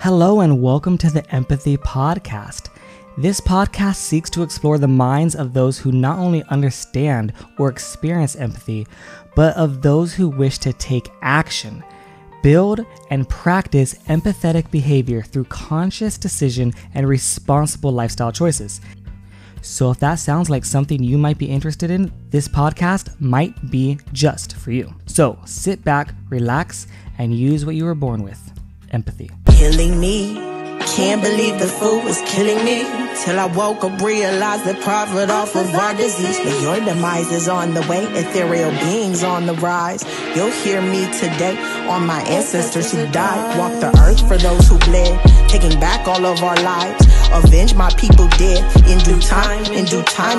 Hello and welcome to the Empathy Podcast. This podcast seeks to explore the minds of those who not only understand or experience empathy, but of those who wish to take action, build and practice empathetic behavior through conscious decision and responsible lifestyle choices. So if that sounds like something you might be interested in, this podcast might be just for you. So sit back, relax, and use what you were born with. Empathy. Killing me, can't believe the fool was killing me. Till I woke up, realized that profit off of our disease. But your demise is on the way, ethereal beings on the rise. You'll hear me today on my ancestors who died. Walk the earth for those who bled, taking back all of our lives. Avenge my people dead in due time.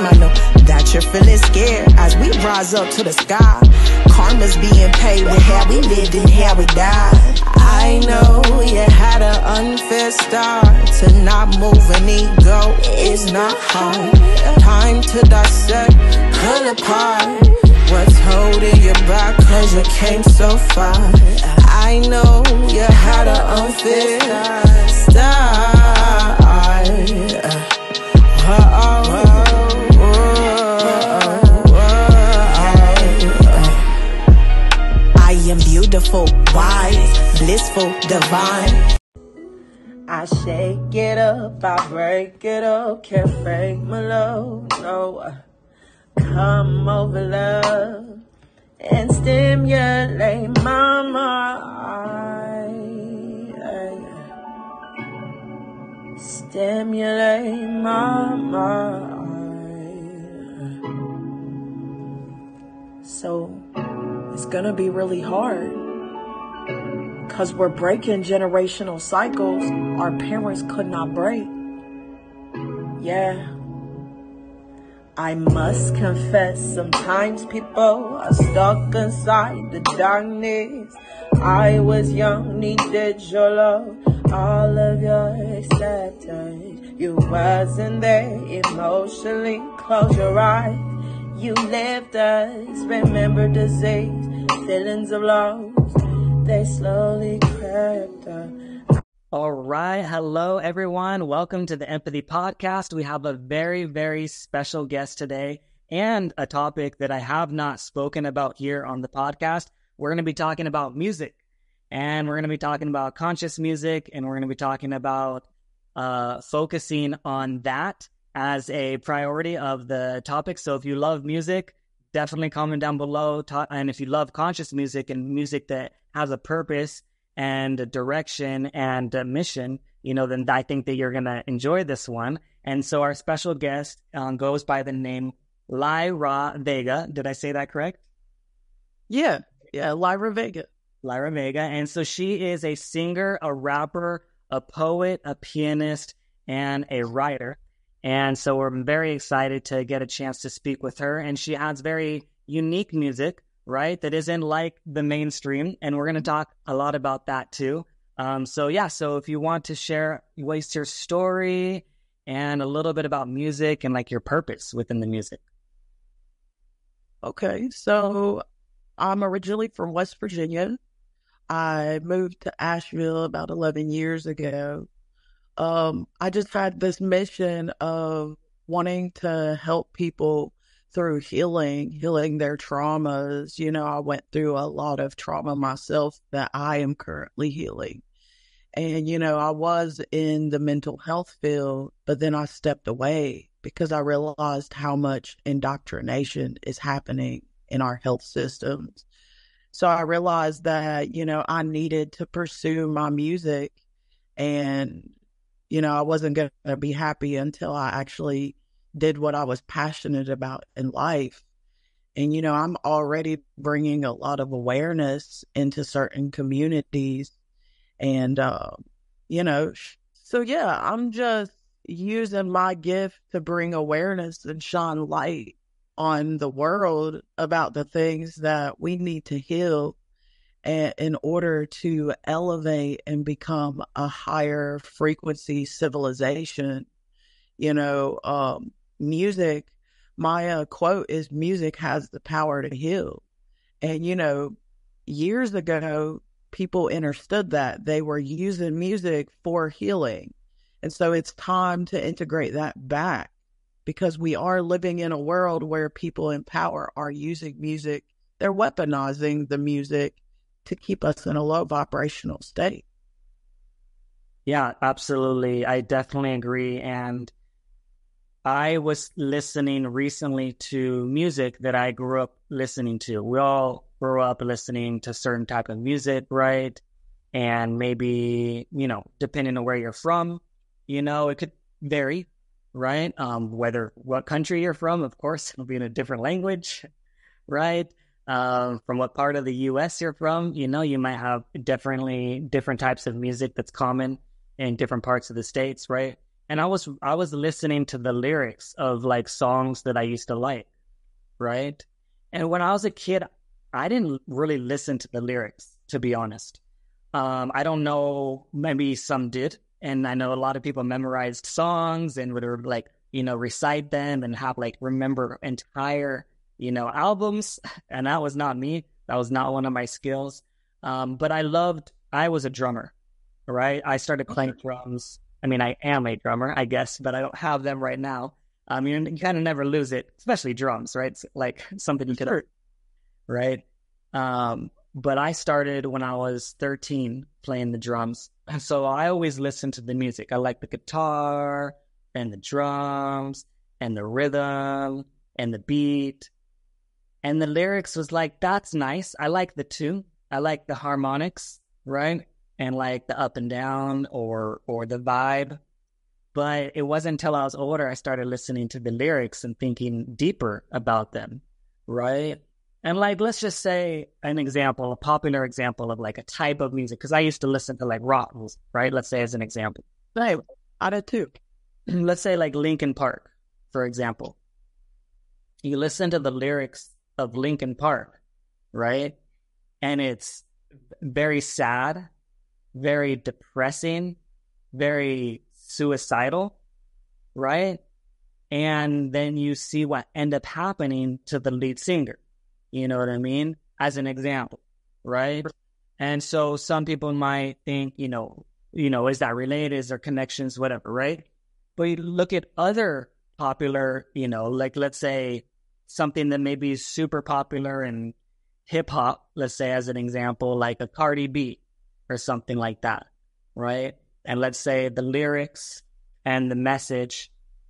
I know that you're feeling scared as we rise up to the sky. Karma's being paid with how we lived and how we died. I know you had an unfair start. To not move an ego is not hard. Time to dissect, pull apart what's holding you back, cause you came so far. I know you had an unfair start. I am beautiful, wise, blissful, divine. I shake it up, I break it up, can't fake my love, no. Come over, love, and stimulate my mind. Stimulate my mind. So it's gonna be really hard, because we're breaking generational cycles our parents could not break. Yeah. I must confess, sometimes people are stuck inside the darkness. I was young, needed your love, all of your acceptance. You wasn't there emotionally, close your eyes. You left us, remember disease, feelings of loss, they slowly crept up. All right. Hello, everyone. Welcome to the Empathy Podcast. We have a very, very special guest today and a topic that I have not spoken about here on the podcast. We're going to be talking about music, and we're going to be talking about conscious music, and we're going to be talking about focusing on that as a priority of the topic. So if you love music, definitely comment down below. And if you love conscious music and music that has a purpose and a direction and a mission, then I think that you're going to enjoy this one. And so our special guest goes by the name Lyra Vega. Did I say that correct? Yeah, Lyra Vega. Lyra Vega. And so she is a singer, a rapper, a poet, a pianist, and a writer. And so we're very excited to get a chance to speak with her. And she has very unique music, right, that isn't like the mainstream. And we're going to talk a lot about that too. So if you want to share what's your story and a little bit about music and like your purpose within the music. Okay, so I'm originally from West Virginia. I moved to Asheville about 11 years ago. I just had this mission of wanting to help people through healing their traumas. I went through a lot of trauma myself that I am currently healing. And, I was in the mental health field, but then I stepped away because I realized how much indoctrination is happening in our health systems. So I realized that, I needed to pursue my music, and I wasn't going to be happy until I actually did what I was passionate about in life. And, I'm already bringing a lot of awareness into certain communities. And, I'm just using my gift to bring awareness and shine light on the world about the things that we need to heal in order to elevate and become a higher frequency civilization. Music, my quote is, music has the power to heal. And, years ago, people understood that they were using music for healing. And so it's time to integrate that back, because we are living in a world where people in power are using music. They're weaponizing the music to keep us in a low vibrational state. Yeah, absolutely. I definitely agree. And I was listening recently to music that I grew up listening to. We all grew up listening to certain type of music, right? And maybe, depending on where you're from, it could vary, right? What country you're from, of course, it'll be in a different language, right? From what part of the US you're from, you might have definitely different types of music that's common in different parts of the States, right? And I was listening to the lyrics of like songs that I used to like, right? And when I was a kid, I didn't really listen to the lyrics, to be honest. I don't know, maybe some did. And I know a lot of people memorized songs and would like, recite them and have like remember entire, albums. And that was not me. That was not one of my skills. But I was a drummer, right? I started playing drums. I mean, I am a drummer, I guess, but I don't have them right now. You kind of never lose it, especially drums, right? It's like something you could hurt, right? But I started when I was 13 playing the drums. And so I always listened to the music. I like the guitar and the drums and the rhythm and the beat. And the lyrics was like, that's nice. I like the tune. I like the harmonics, right? And like the up and down or the vibe. But it wasn't until I was older I started listening to the lyrics and thinking deeper about them, right? And like, let's just say a popular example of like a type of music, because I used to listen to like rock music, right? Let's say as an example. Hey, I did too. Let's say like Linkin Park, for example. You listen to the lyrics of Linkin Park, right? And it's very sad, very depressing, very suicidal, right? And then you see what end up happening to the lead singer. You know what I mean? As an example, right? And so some people might think, is that related? Is there connections, whatever, right? But you look at other popular, like let's say something that maybe is super popular in hip hop, let's say as an example, like a Cardi B or something like that, right? And let's say the lyrics and the message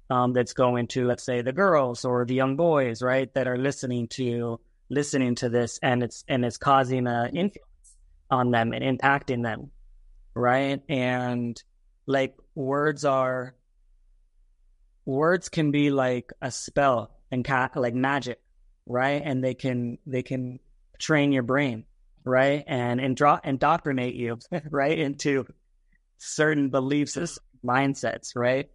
that's going to, let's say, the girls or the young boys, right, that are listening to this, and it's causing an influence on them and impacting them, right? And like words can be like a spell and like magic, right? And they can train your brain, right? And indoctrinate you, right, into certain beliefs and mindsets, right?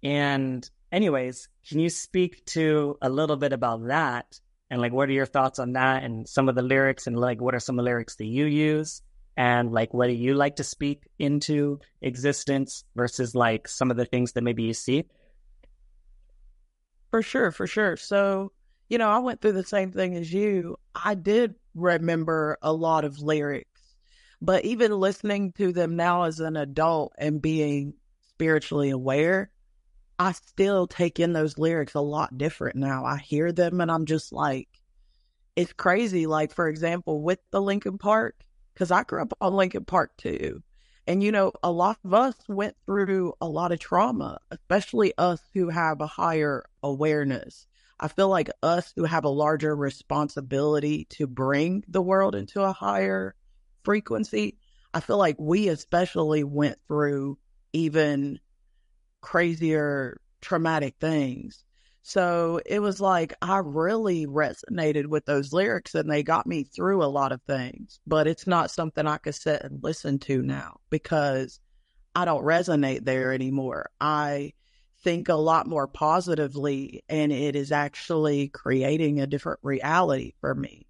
And anyways, can you speak to a little bit about that? And like, what are your thoughts on that and some of the lyrics, and like, what are some of the lyrics that you use? And like, what do you like to speak into existence versus like some of the things that maybe you see? For sure. So, I went through the same thing as you. I did remember a lot of lyrics, but even listening to them now as an adult and being spiritually aware, I still take in those lyrics a lot different now. I hear them and I'm just like, it's crazy. Like, for example, with the Linkin Park, because I grew up on Linkin Park too. And, a lot of us went through a lot of trauma, especially us who have a higher awareness. I feel like us who have a larger responsibility to bring the world into a higher frequency, I feel like we especially went through even crazier traumatic things. So it was like I really resonated with those lyrics and they got me through a lot of things, but it's not something I could sit and listen to now because I don't resonate there anymore. I think a lot more positively and it is actually creating a different reality for me.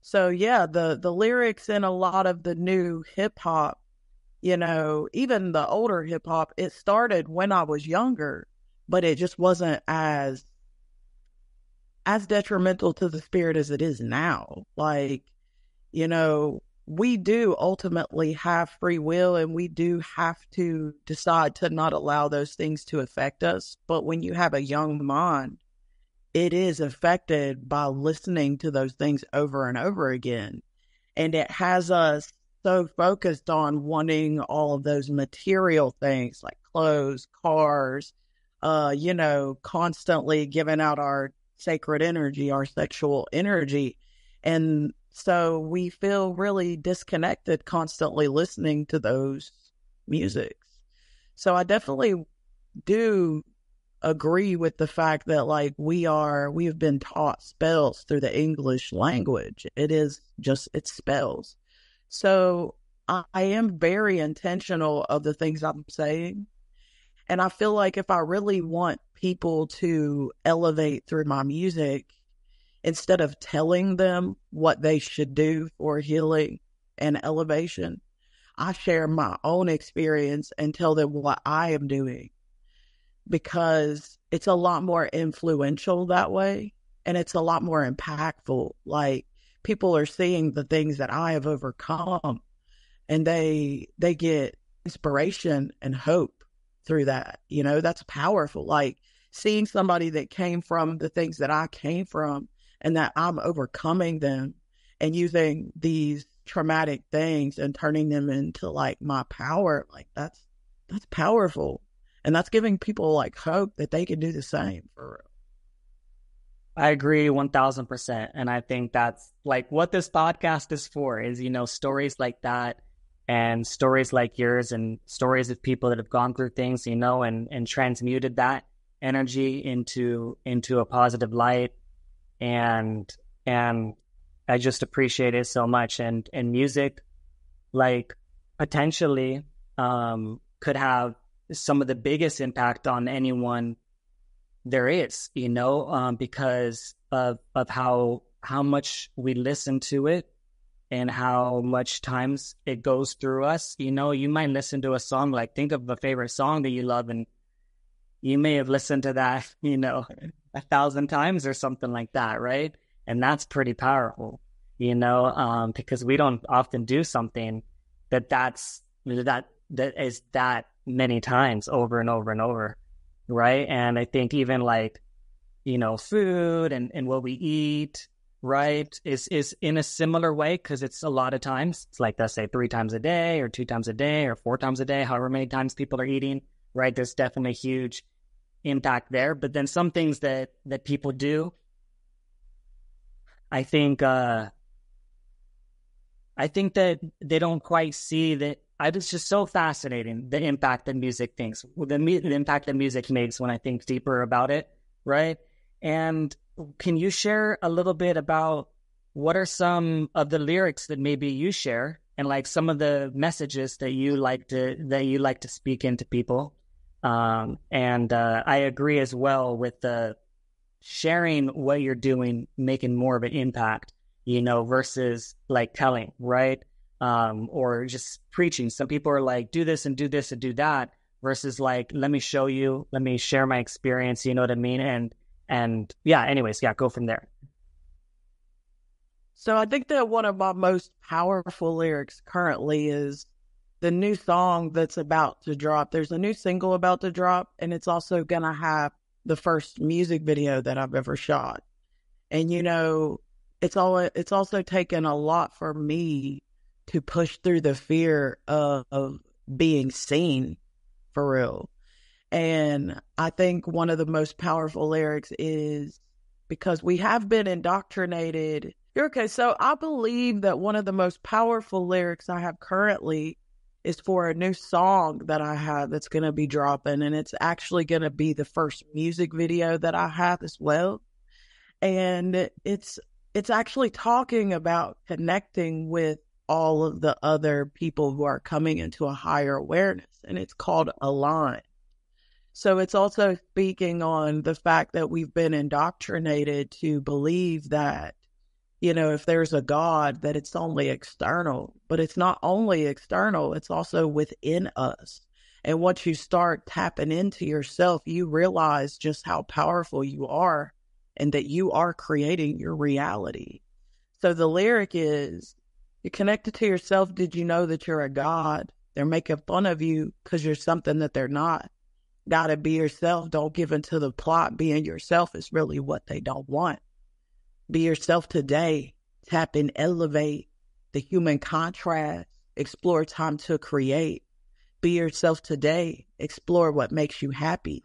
So yeah, the lyrics in a lot of the new hip hop, even the older hip hop, it started when I was younger, but it just wasn't as detrimental to the spirit as it is now. Like, we do ultimately have free will, and we do have to decide to not allow those things to affect us. But when you have a young mind, it is affected by listening to those things over and over again. And it has us so focused on wanting all of those material things like clothes, cars, constantly giving out our sacred energy, our sexual energy. And so we feel really disconnected constantly listening to those musics. So I definitely do agree with the fact that we have been taught spells through the English language. It's spells. So I am very intentional of the things I'm saying. And I feel like if I really want people to elevate through my music, instead of telling them what they should do for healing and elevation, I share my own experience and tell them what I am doing, because it's a lot more influential that way, and it's a lot more impactful. Like, people are seeing the things that I have overcome, and they get inspiration and hope through that. That's powerful. Like, seeing somebody that came from the things that I came from, and that I'm overcoming them and using these traumatic things and turning them into my power. That's powerful. And that's giving people hope that they can do the same, for real. I agree 1000%. And I think that's what this podcast is for, is, stories like that, and stories like yours, and stories of people that have gone through things, and transmuted that energy into a positive light. And I just appreciate it so much. And music, potentially, could have some of the biggest impact on anyone there is, because of how much we listen to it and how much times it goes through us. You might listen to a song, think of a favorite song that you love, and you may have listened to that, 1,000 times or something like that, right? And that's pretty powerful, because we don't often do something that is that many times over and over and over, right? And I think even food and what we eat, right, is in a similar way, because it's a lot of times, it's let's say 3 times a day or 2 times a day or 4 times a day, however many times people are eating, right? There's definitely a huge impact there. But then some things that people do, I think that they don't quite see that. It's just so fascinating, the impact that music the impact that music makes when I think deeper about it, right? And can you share a little bit about what are some of the lyrics that maybe you share, and some of the messages that you like to speak into people? And I agree as well with the sharing what you're doing, making more of an impact, versus telling, right? Or just preaching. Some people are do this and do this and do that, versus let me show you, let me share my experience, you know what I mean? And yeah, anyways, yeah, go from there. So I think that one of my most powerful lyrics currently is the new song that's about to drop. There's a new single about to drop, and it's also going to have the first music video that I've ever shot. And, it's also taken a lot for me to push through the fear of being seen, for real. And I think one of the most powerful lyrics is, because we have been indoctrinated. Okay, so I believe that one of the most powerful lyrics I have currently is for a new song that I have that's going to be dropping. And it's actually going to be the first music video that I have as well. And it's actually talking about connecting with all of the other people who are coming into a higher awareness. And it's called Align. So it's also speaking on the fact that we've been indoctrinated to believe that, if there's a God, that it's only external. But it's not only external, it's also within us. And once you start tapping into yourself, you realize just how powerful you are, and that you are creating your reality. So the lyric is, You're connected to yourself. Did you know that you're a god? They're making fun of you because you're something that they're not. Gotta be yourself. Don't give into the plot. Being yourself is really what they don't want. Be yourself today. Tap and elevate the human contrast. Explore time to create. Be yourself today. Explore what makes you happy.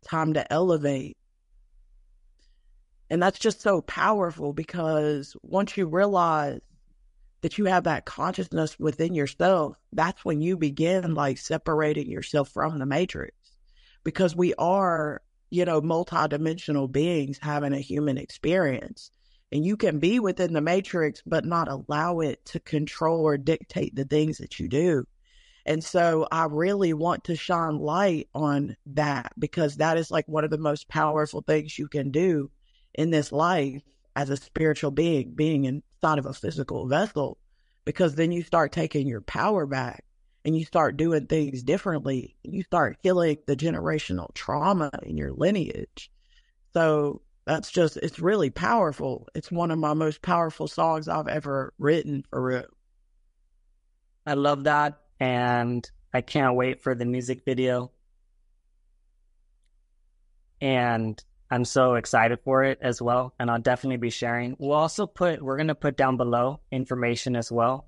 Time to elevate. And that's just so powerful, because once you realize that you have that consciousness within yourself, that's when you begin like separating yourself from the matrix. Because we are, multidimensional beings having a human experience. And you can be within the matrix, but not allow it to control or dictate the things that you do. And so I really want to shine light on that, because that is like one of the most powerful things you can do in this life as a spiritual being inside of a physical vessel, because then you start taking your power back and you start doing things differently. You start healing the generational trauma in your lineage. So it's really powerful. It's one of my most powerful songs I've ever written, for real. I love that. And I can't wait for the music video. And I'm so excited for it as well. And I'll definitely be sharing. We're going to put down below information as well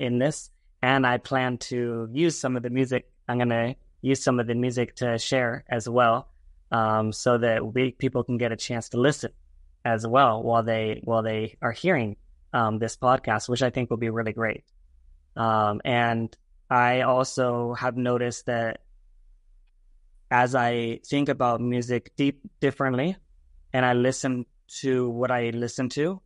in this. And I plan to use some of the music. I'm going to use some of the music to share as well, so that people can get a chance to listen as well while they are hearing this podcast, which I think will be really great. And I also have noticed that as I think about music differently, and I listen to what I listen to,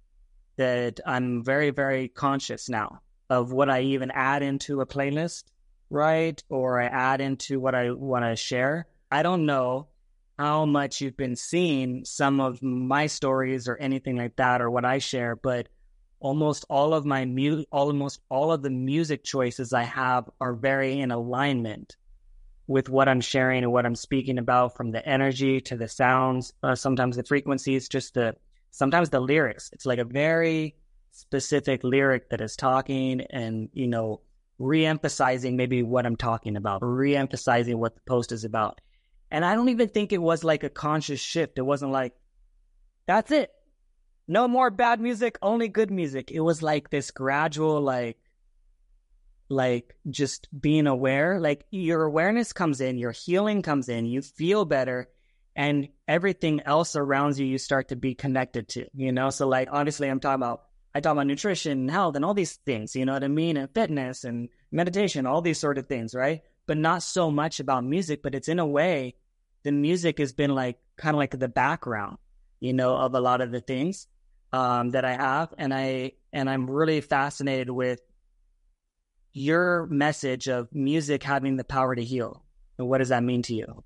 that I'm very, very conscious now of what I even add into a playlist, right? Or I add into what I want to share. I don't know how much you've been seeing some of my stories or anything like that, or what I share, but almost all of the music choices I have are very in alignment with what I'm sharing and what I'm speaking about, from the energy to the sounds, sometimes the frequencies, sometimes the lyrics. It's like a very specific lyric that is talking and, re-emphasizing maybe what I'm talking about, or re-emphasizing what the post is about. And I don't even think it was like a conscious shift. It wasn't like, that's it. No more bad music, only good music. It was like this gradual, like just being aware, like your awareness comes in, your healing comes in, you feel better, and everything else around you start to be connected to, So like, honestly, I talk about nutrition and health and all these things, you know what I mean? And fitness and meditation, all these sort of things, right? But not so much about music, but it's in a way, the music has been like, kind of like the background, of a lot of the things that I have. And I'm really fascinated with your message of music having the power to heal. And what does that mean to you?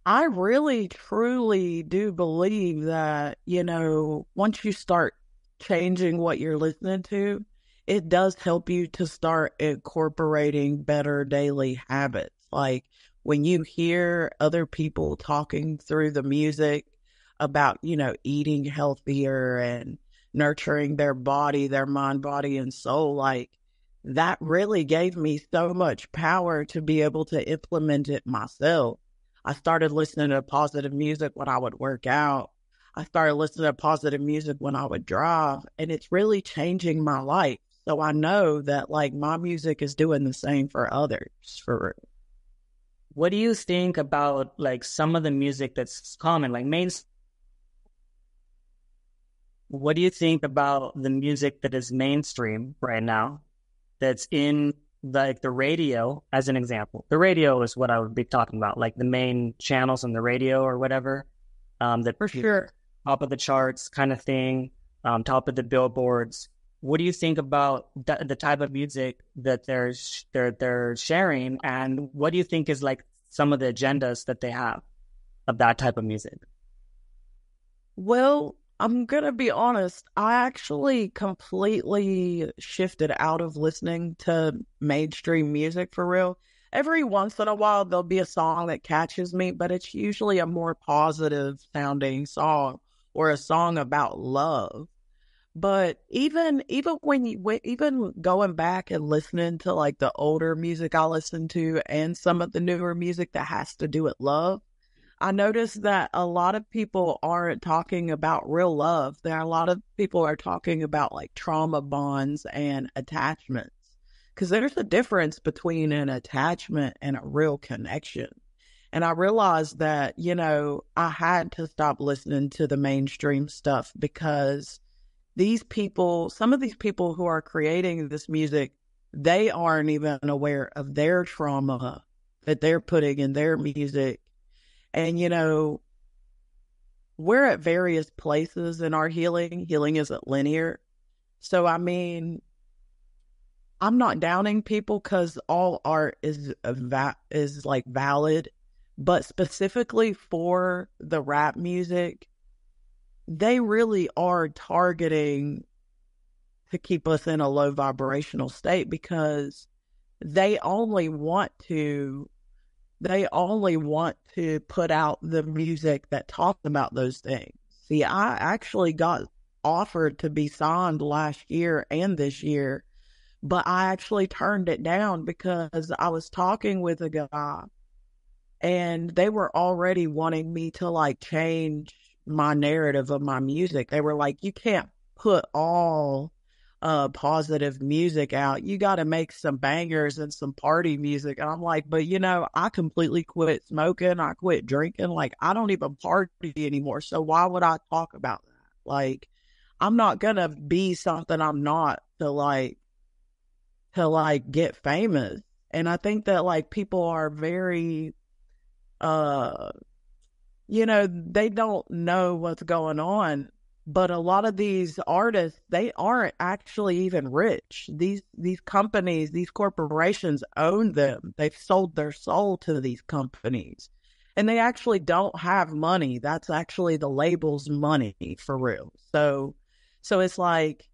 I really, truly do believe that, once you start changing what you're listening to, it does help you to start incorporating better daily habits. Like when you hear other people talking through the music about, eating healthier and nurturing their body, their mind, body, and soul, like that really gave me so much power to be able to implement it myself. I started listening to positive music when I would work out. I started listening to positive music when I would drive, and it's really changing my life. So I know that like my music is doing the same for others. For what do you think about like some of the music that's common, like mainstream? What do you think about the music that is mainstream right now, that's in the radio, as an example? The radio is what I would be talking about, like the main channels on the radio or whatever. That for sure, top of the charts kind of thing, top of the billboards. What do you think about the type of music that they're sharing, and what do you think is like some of the agendas that they have of that type of music? Well, I'm going to be honest. I actually completely shifted out of listening to mainstream music, for real. Every once in a while, there'll be a song that catches me, but it's usually a more positive sounding song or a song about love. But even when even going back and listening to like the older music I listen to and some of the newer music that has to do with love, I noticed that a lot of people aren't talking about real love. There are a lot of people are talking about like trauma bonds and attachments, because there's a difference between an attachment and a real connection. And I realized that, I had to stop listening to the mainstream stuff, because some of these people who are creating this music, they aren't even aware of their trauma that they're putting in their music. And, we're at various places in our healing. Healing isn't linear. So, I mean, I'm not downing people, because all art is like valid, but specifically for the rap music, they really are targeting to keep us in a low vibrational state, because they only want to put out the music that talks about those things. See, I actually got offered to be signed last year and this year, but I actually turned it down because I was talking with a guy and they were already wanting me to like change my narrative of my music. They were like, you can't put all positive music out. You got to make some bangers and some party music. And I'm like, but I completely quit smoking. I quit drinking. Like, I don't even party anymore. So why would I talk about that? Like, I'm not going to be something I'm not to get famous. And I think that like people are very, they don't know what's going on. But a lot of these artists, they aren't actually even rich. These companies, these corporations own them. They've sold their soul to these companies. And they actually don't have money. That's actually the label's money for real. So it's like,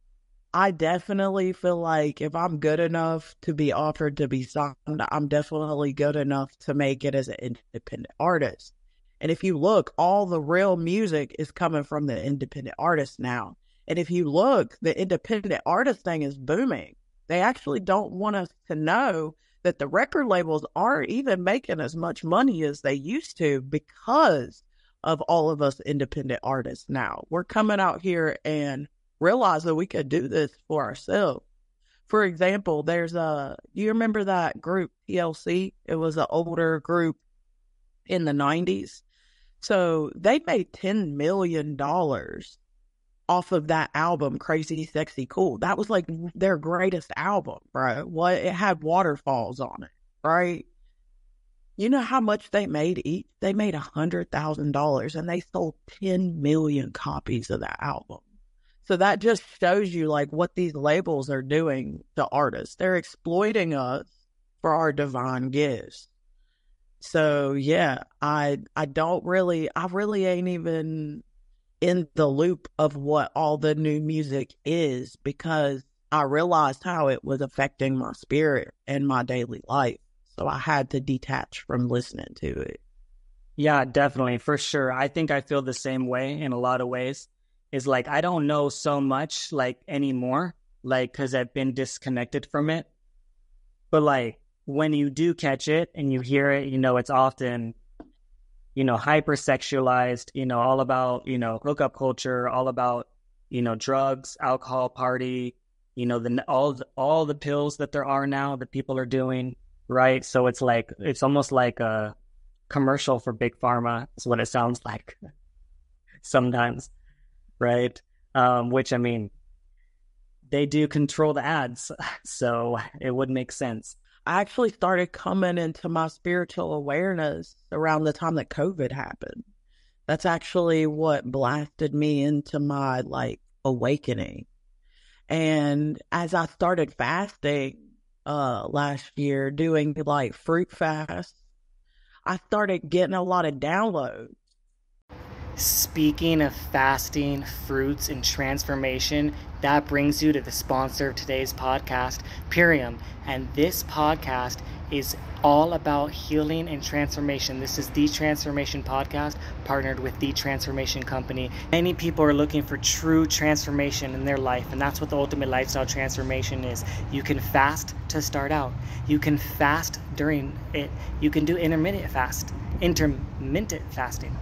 I definitely feel like if I'm good enough to be offered to be signed, I'm definitely good enough to make it as an independent artist. And if you look, all the real music is coming from the independent artists now. And if you look, the independent artist thing is booming. They actually don't want us to know that the record labels aren't even making as much money as they used to, because of all of us independent artists now. We're coming out here and realize that we could do this for ourselves. For example, do you remember that group TLC? It was an older group in the 90s. So they made $10 million off of that album, Crazy, Sexy, Cool. That was like their greatest album, bro. It had waterfalls on it, right? You know how much they made each? They made $100,000 and they sold 10 million copies of that album. So that just shows you like what these labels are doing to artists. They're exploiting us for our divine gifts. So yeah, I really ain't even in the loop of what all the new music is, because I realized how it was affecting my spirit and my daily life. So I had to detach from listening to it. Yeah, definitely. For sure. I think I feel the same way in a lot of ways. Is like, I don't know so much like anymore, like, because I've been disconnected from it. But like, when you do catch it and you hear it, it's often, hypersexualized, all about, hookup culture, all about, drugs, alcohol, party, all the pills that there are now that people are doing, right? So it's like, it's almost like a commercial for big pharma is what it sounds like sometimes, right? Which, I mean, they do control the ads, so it would make sense. I actually started coming into my spiritual awareness around the time that COVID happened. That's actually what blasted me into my like awakening. And as I started fasting last year, doing like fruit fasts, I started getting a lot of downloads. Speaking of fasting, fruits, and transformation, that brings you to the sponsor of today's podcast, Purium. And this podcast is all about healing and transformation. This is the Transformation Podcast, partnered with the Transformation Company. Many people are looking for true transformation in their life, and that's what the ultimate lifestyle transformation is. You can fast to start out. You can fast during it. You can do intermittent fasting.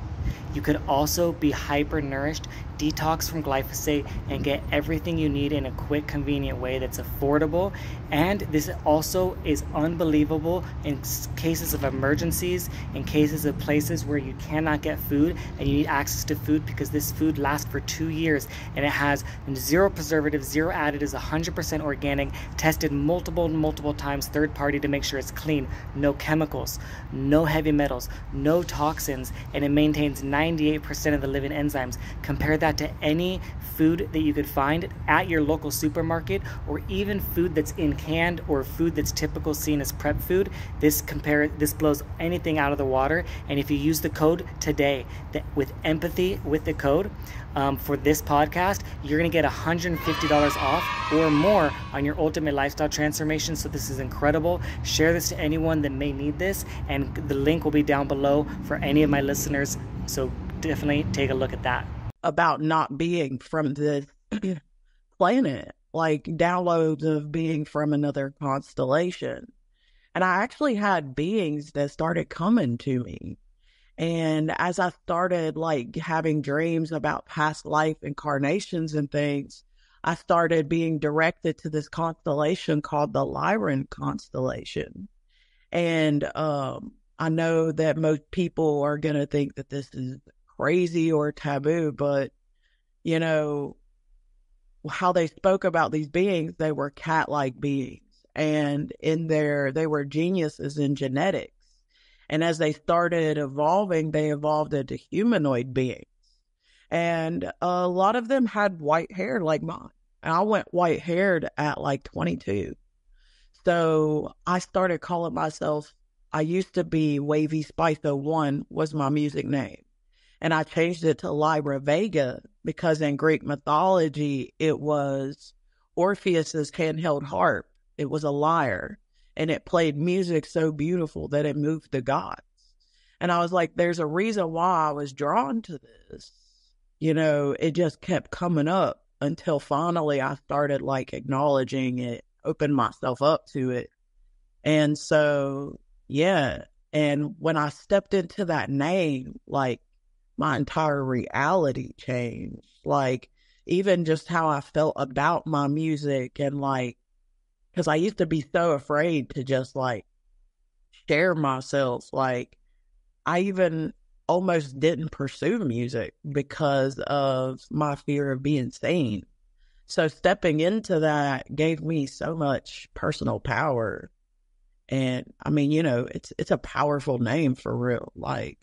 You could also be hyper nourished, detox from glyphosate, and get everything you need in a quick, convenient way that's affordable. And this also is unbelievable in cases of emergencies, in cases of places where you cannot get food and you need access to food, because this food lasts for 2 years and it has zero preservatives, zero additives, 100% organic, tested multiple times, third party, to make sure it's clean, no chemicals, no heavy metals, no toxins, and it maintains 98% of the living enzymes. Compare that to any food that you could find at your local supermarket, or even food that's in canned, or food that's typical seen as prep food. This blows anything out of the water. And if you use the code today with empathy with the code for this podcast, you're going to get $150 off or more on your ultimate lifestyle transformation. So this is incredible. Share this to anyone that may need this, and the link will be down below for any of my listeners. So definitely take a look at that. About not being from this planet, like downloads of being from another constellation. And I actually had beings that started coming to me. And as I started like having dreams about past life incarnations and things, I started being directed to this constellation called the Lyra constellation. And I know that most people are going to think that this is crazy or taboo, but you know, how they spoke about these beings, they were cat-like beings, and they were geniuses in genetics. And as they started evolving, they evolved into humanoid beings. And a lot of them had white hair like mine. And I went white haired at like 22. So I started calling myself, I used to be Wavy Spice 01 was my music name. And I changed it to Lyra Vega because in Greek mythology, it was Orpheus's handheld harp. It was a lyre, and it played music so beautiful that it moved the gods. And I was like, there's a reason why I was drawn to this. You know, it just kept coming up until finally I started like acknowledging it, opened myself up to it. And so, yeah. And when I stepped into that name, like, my entire reality changed. Like, even just how I felt about my music, and like, because I used to be so afraid to just like share myself. Like, I even almost didn't pursue music because of my fear of being seen. So stepping into that gave me so much personal power. And I mean, you know, it's a powerful name for real. Like,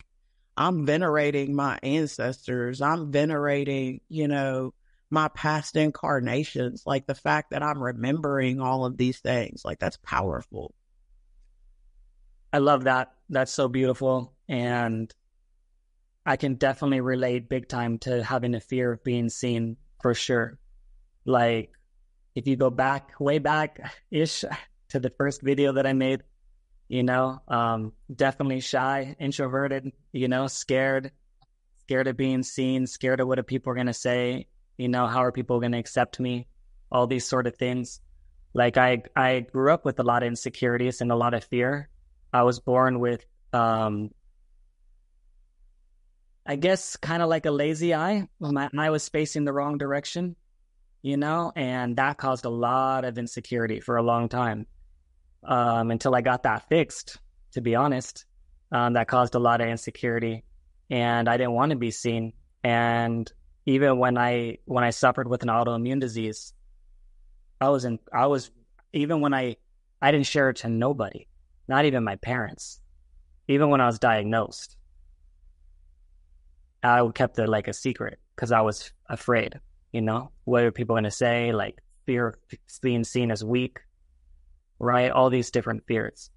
I'm venerating my ancestors. I'm venerating, you know, my past incarnations. Like, the fact that I'm remembering all of these things, like, that's powerful. I love that. That's so beautiful. And I can definitely relate big time to having a fear of being seen, for sure. Like, if you go back, way back-ish to the first video that I made, you know, definitely shy, introverted, you know, scared of being seen, scared of what are people going to say, you know, how are people going to accept me, all these sort of things. Like, I grew up with a lot of insecurities and a lot of fear. I was born with, I guess, kind of like a lazy eye. My eye was facing the wrong direction, you know, and that caused a lot of insecurity for a long time. Until I got that fixed, to be honest. That caused a lot of insecurity, and I didn't want to be seen. And even when I suffered with an autoimmune disease, even when I didn't share it to nobody, not even my parents. Even when I was diagnosed, I kept it like a secret because I was afraid, you know, what are people going to say? Like, fear of being seen as weak. Right? All these different fears.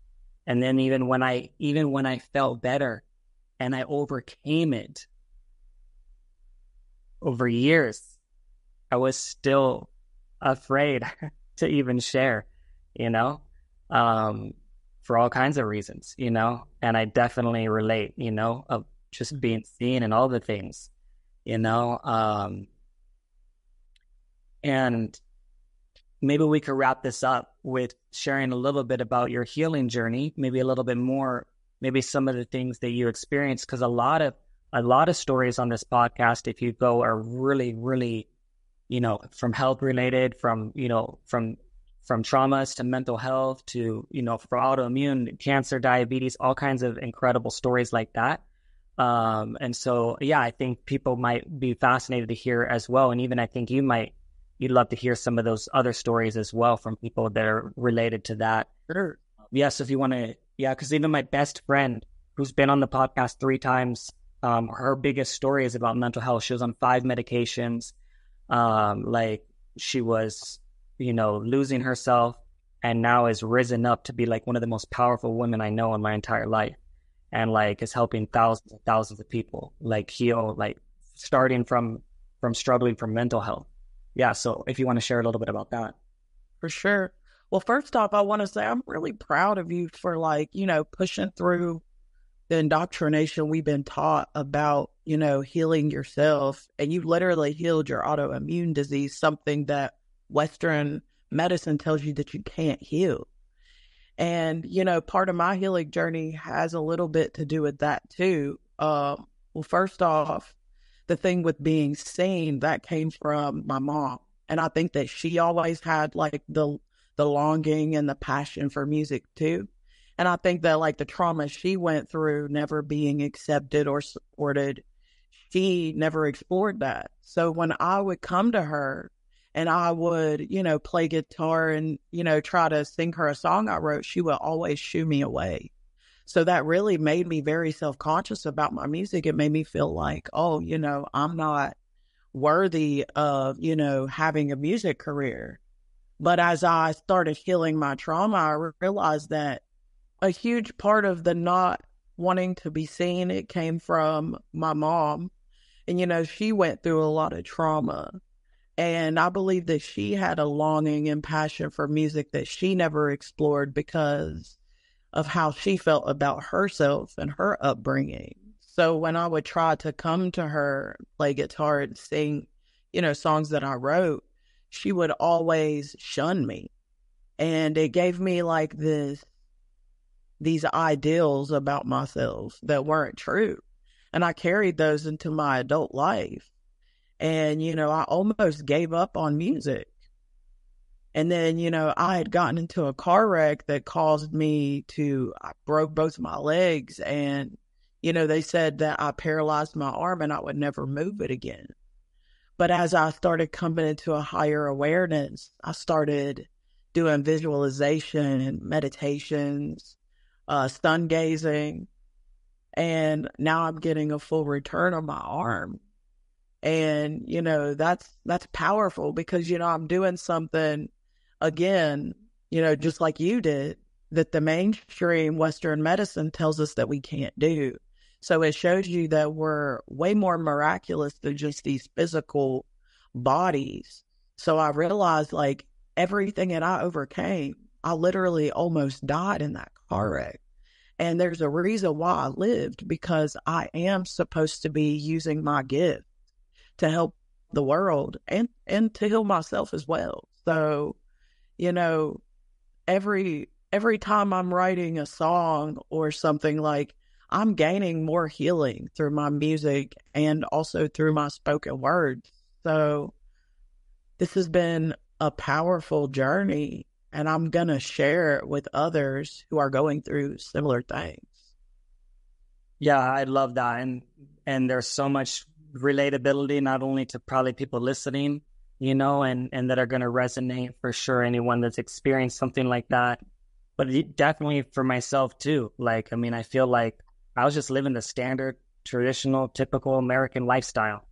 And then even when I felt better and I overcame it, over years, I was still afraid to even share, you know, for all kinds of reasons, you know, and I definitely relate, you know, of just being seen and all the things, you know, and maybe we could wrap this up with sharing a little bit about your healing journey, maybe a little bit more, maybe some of the things that you experienced, because a lot of stories on this podcast, if you go, are really, really, you know, from health related, from, you know, from traumas to mental health to, you know, for autoimmune, cancer, diabetes, all kinds of incredible stories like that. And so, yeah, I think people might be fascinated to hear as well. And even I think you'd love to hear some of those other stories as well from people that are related to that. Sure. Yes, if you want to, yeah, because even my best friend who's been on the podcast 3 times, her biggest story is about mental health. She was on 5 medications. Like she was, you know, losing herself, and now has risen up to be like one of the most powerful women I know in my entire life, and like is helping thousands and thousands of people like heal, like starting from struggling from mental health. Yeah, so if you want to share a little bit about that. For sure. Well, first off, I want to say I'm really proud of you for, like, you know, pushing through the indoctrination we've been taught about, you know, healing yourself. And you literally healed your autoimmune disease, something that Western medicine tells you that you can't heal. And, you know, part of my healing journey has a little bit to do with that too. Well, first off, the thing with being seen, that came from my mom. And I think that she always had like the longing and the passion for music too. And I think that like the trauma she went through, never being accepted or supported, she never explored that. So when I would come to her and I would, you know, play guitar and, you know, try to sing her a song I wrote, she would always shoo me away. So that really made me very self-conscious about my music. It made me feel like, oh, you know, I'm not worthy of, you know, having a music career. But as I started healing my trauma, I realized that a huge part of the not wanting to be seen, it came from my mom. And, you know, she went through a lot of trauma. And I believe that she had a longing and passion for music that she never explored because of how she felt about herself and her upbringing. So when I would try to come to her, play guitar and sing, you know, songs that I wrote, she would always shun me. And it gave me like these ideals about myself that weren't true. And I carried those into my adult life. And, you know, I almost gave up on music. And then, you know, I had gotten into a car wreck that caused me I broke both my legs. And, you know, they said that I paralyzed my arm and I would never move it again. But as I started coming into a higher awareness, I started doing visualization and meditations, sun gazing. And now I'm getting a full return on my arm. And, you know, that's powerful because, you know, I'm doing something, again, you know, just like you did, that the mainstream Western medicine tells us that we can't do. So it shows you that we're way more miraculous than just these physical bodies. So I realized, like, everything that I overcame, I literally almost died in that car wreck. And there's a reason why I lived, because I am supposed to be using my gift to help the world and to heal myself as well. So, you know, every time I'm writing a song or something, like, I'm gaining more healing through my music and also through my spoken words. So this has been a powerful journey, and I'm going to share it with others who are going through similar things. Yeah, I love that. And there's so much relatability, not only to probably people listening, you know, and that are going to resonate for sure, anyone that's experienced something like that, but definitely for myself too. Like, I mean, I feel like I was just living the standard, traditional, typical American lifestyle,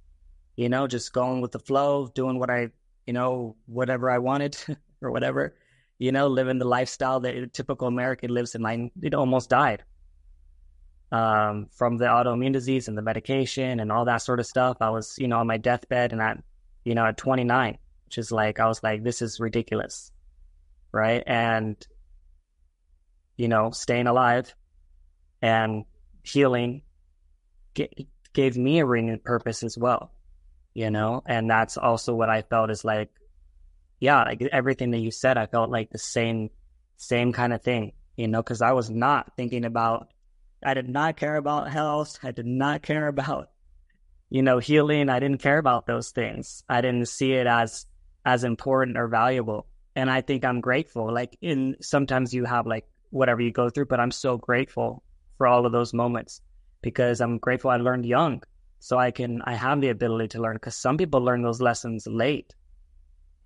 you know, just going with the flow, doing what I, you know, whatever I wanted or whatever, you know, living the lifestyle that a typical American lives in. I almost died. from the autoimmune disease and the medication and all that sort of stuff. I was, on my deathbed and at 29, which is like, I was like, this is ridiculous. Right. And, staying alive and healing gave me a renewed purpose as well, and that's also what I felt is like, yeah, like everything that you said, I felt like the same kind of thing, because I was not thinking about, I did not care about health. I did not care about, healing. I didn't care about those things. I didn't see it as important or valuable. And I think I'm grateful. Like sometimes you have like whatever you go through, but I'm so grateful for all of those moments because I'm grateful I learned young. So I have the ability to learn, because some people learn those lessons late.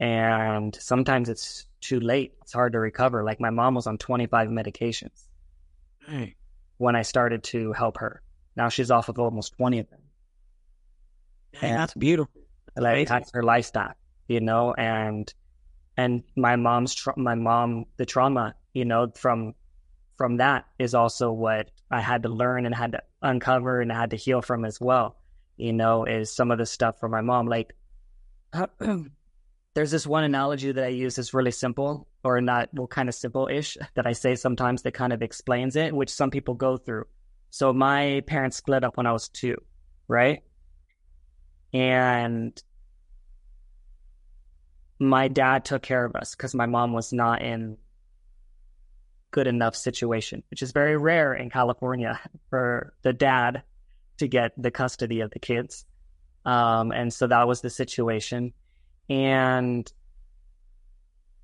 And sometimes it's too late. It's hard to recover. Like my mom was on 25 medications when I started to help her. Now she's off of almost 20 of them. And that's beautiful. Like that's her lifestyle, and my mom, the trauma, from that is also what I had to learn and had to uncover and had to heal from as well, is some of the stuff from my mom. Like, there's this one analogy that I use that's really simple, or not, well, kind of simple-ish, that I say sometimes that kind of explains it, which some people go through. So my parents split up when I was 2, right? And my dad took care of us because my mom was not in good enough situation, which is very rare in California for the dad to get the custody of the kids. And so that was the situation. And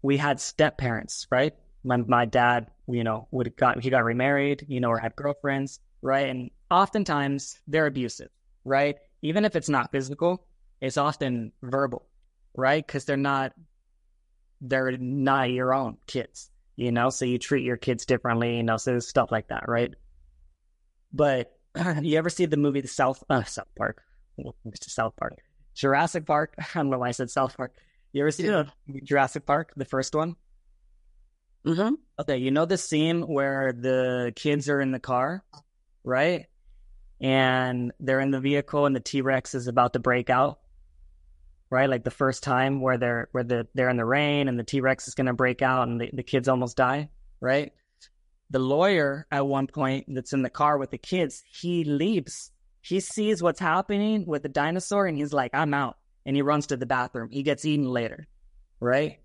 we had step parents, right? My dad, he got remarried, or had girlfriends, right? And oftentimes they're abusive, right? Even if it's not physical, it's often verbal, right? Because they're not your own kids, so you treat your kids differently, so stuff like that, right? But you ever see the movie South Park? Mr. South Park. Jurassic Park. I don't know why I said South Park. You ever see Jurassic Park, the first one? Mm-hmm. Okay, the scene where the kids are in the car, right? And they're in the vehicle and the T-Rex is about to break out, right? Like the first time where they're in the rain and the T-Rex is going to break out and the kids almost die, right? The lawyer at one point that's in the car with the kids, he leaves. He sees what's happening with the dinosaur and he's like, I'm out. And he runs to the bathroom. He gets eaten later, right?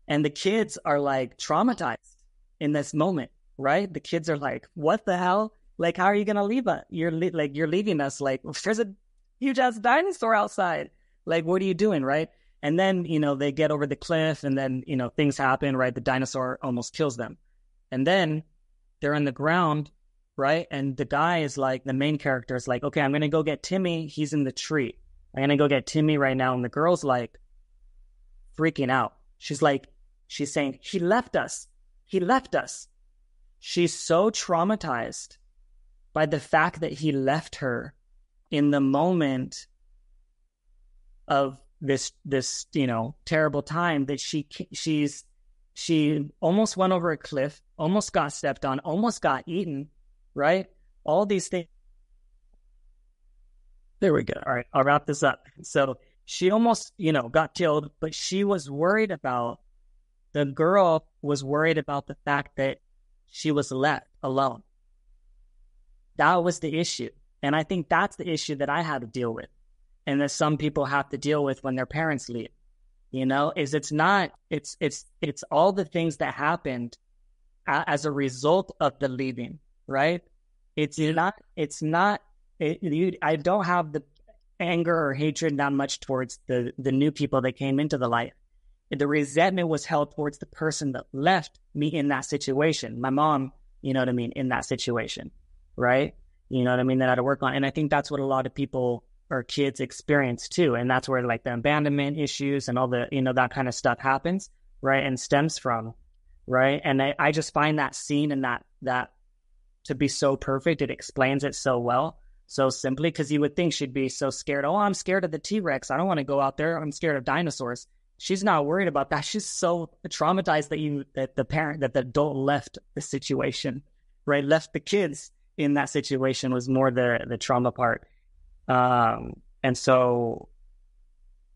And the kids are like traumatized in this moment, right? The kids are like, what the hell? Like, how are you going to leave us? You're leaving us. Like, there's a huge ass dinosaur outside. Like, what are you doing, right? And then, they get over the cliff and then, things happen, right? The dinosaur almost kills them. And then they're on the ground, right? And the guy is like, the main character is like, okay, I'm going to go get Timmy. He's in the tree. I'm going to go get Timmy right now. And the girl's like freaking out. She's saying, he left us. He left us. She's so traumatized by the fact that he left her in the moment of this terrible time that she almost went over a cliff, almost got stepped on, almost got eaten, right? All these things. There we go. All right, I'll wrap this up. So she almost, got killed, but the girl was worried about the fact that she was left alone. That was the issue. And I think that's the issue that I had to deal with. And that some people have to deal with when their parents leave, it's all the things that happened as a result of the leaving, right? I don't have the anger or hatred that much towards the new people that came into the life. The resentment was held towards the person that left me in that situation. My mom, in that situation, right? That I had to work on. And I think that's what a lot of people or kids experience too. And that's where like the abandonment issues and all the, that kind of stuff happens, right? And stems from, right? And I just find that scene and that to be so perfect. It explains it so well, so simply, because you would think she'd be so scared. Oh, I'm scared of the T-Rex. I don't want to go out there. I'm scared of dinosaurs. She's not worried about that. She's so traumatized that the adult left the situation, right? Left the kids in that situation was more the trauma part. And so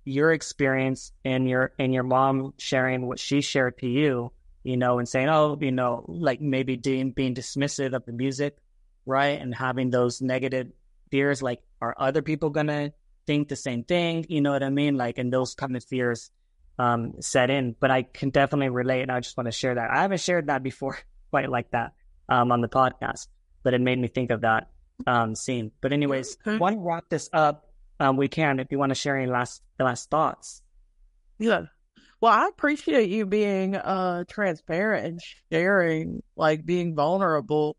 your experience and your mom sharing what she shared to you, and saying, oh, like maybe being dismissive of the music, right? And having those negative fears, like, are other people going to think the same thing? You know what I mean? Like, and those kind of fears set in. But I can definitely relate, and I just want to share that. I haven't shared that before quite like that on the podcast, but it made me think of that scene. But anyways, want to wrap this up. We can, if you want to share any last thoughts. Yeah. Well, I appreciate you being transparent and sharing, like being vulnerable.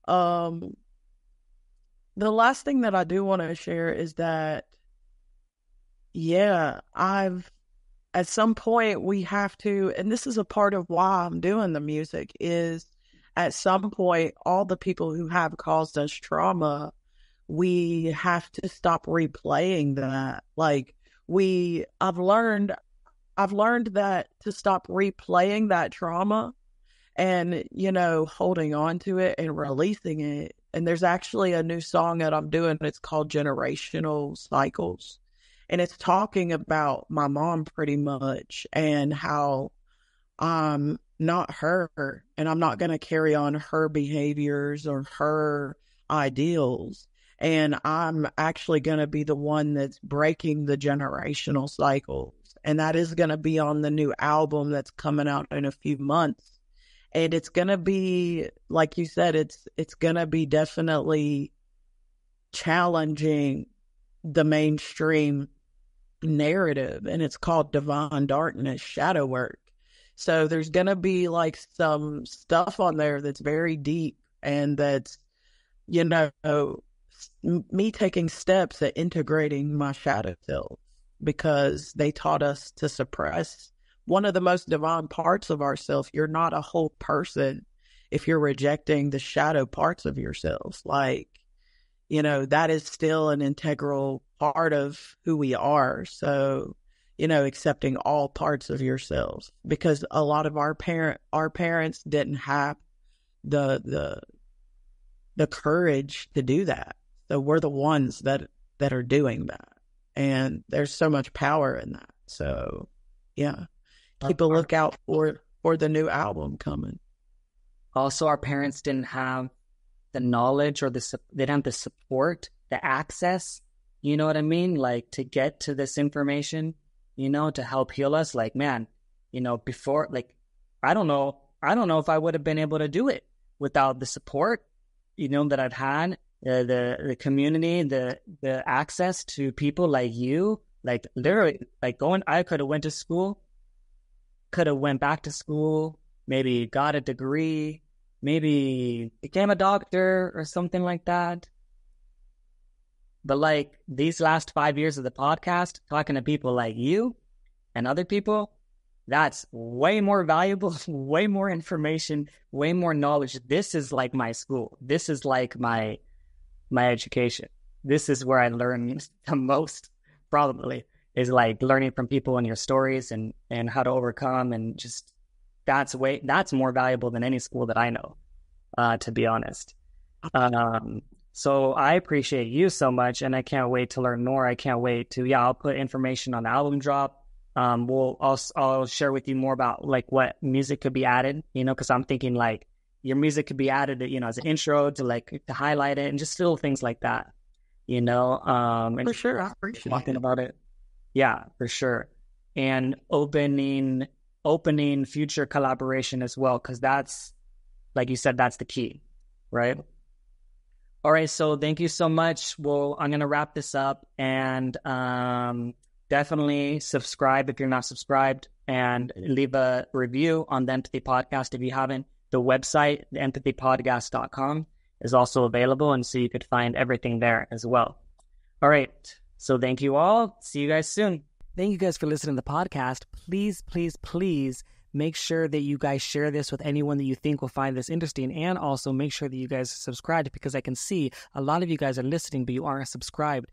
The last thing that I do want to share is that, at some point we have to, and this is a part of why I'm doing the music, is at some point, all the people who have caused us trauma, we have to stop replaying that. Like, I've learned that to stop replaying that trauma and, holding on to it and releasing it. And there's actually a new song that I'm doing. It's called Generational Cycles. And it's talking about my mom pretty much, and how I'm not her, and I'm not going to carry on her behaviors or her ideals. And I'm actually going to be the one that's breaking the generational cycles. And that is going to be on the new album that's coming out in a few months. And it's going to be, like you said, it's going to be definitely challenging the mainstream narrative. And it's called Divine Darkness, Shadow Work. So there's going to be like some stuff on there that's very deep, and that's, me taking steps at integrating my shadow self, because they taught us to suppress one of the most divine parts of ourselves. You're not a whole person if you're rejecting the shadow parts of yourself. Like, that is still an integral part of who we are. So, accepting all parts of yourselves, because a lot of our parents didn't have the courage to do that. So we're the ones that are doing that. And there's so much power in that. So, yeah, keep a lookout for the new album coming. Also, our parents didn't have the knowledge, or they didn't have the support, the access, you know what I mean? Like, to get to this information, to help heal us. Like, man, before, like, I don't know if I would have been able to do it without the support, that I've had. The community, the access to people like you, like literally, like I could have went to school, could have went back to school, maybe got a degree, maybe became a doctor or something like that. But like, these last 5 years of the podcast, talking to people like you and other people, that's way more valuable, way more information, way more knowledge. This is like my school. This is like my education. This is where I learn the most, probably, is like learning from people and your stories and how to overcome, and just that's more valuable than any school that I know, to be honest. So I appreciate you so much, and I can't wait to learn more. I can't wait to, I'll put information on the album drop. I'll share with you more about like what music could be added, because I'm thinking like your music could be added, as an intro to highlight it, and just little things like that, and for sure, I appreciate talking about it. Yeah, for sure. And opening future collaboration as well, because that's, like you said, that's the key, right? All right, so thank you so much. Well, I'm going to wrap this up, and definitely subscribe if you're not subscribed, and leave a review on the Empathy Podcast if you haven't. The website, theempathypodcast.com, is also available, and so you could find everything there as well. All right, so thank you all. See you guys soon. Thank you guys for listening to the podcast. Please, please, please make sure that you guys share this with anyone that you think will find this interesting, and also make sure that you guys subscribe, because I can see a lot of you guys are listening, but you aren't subscribed.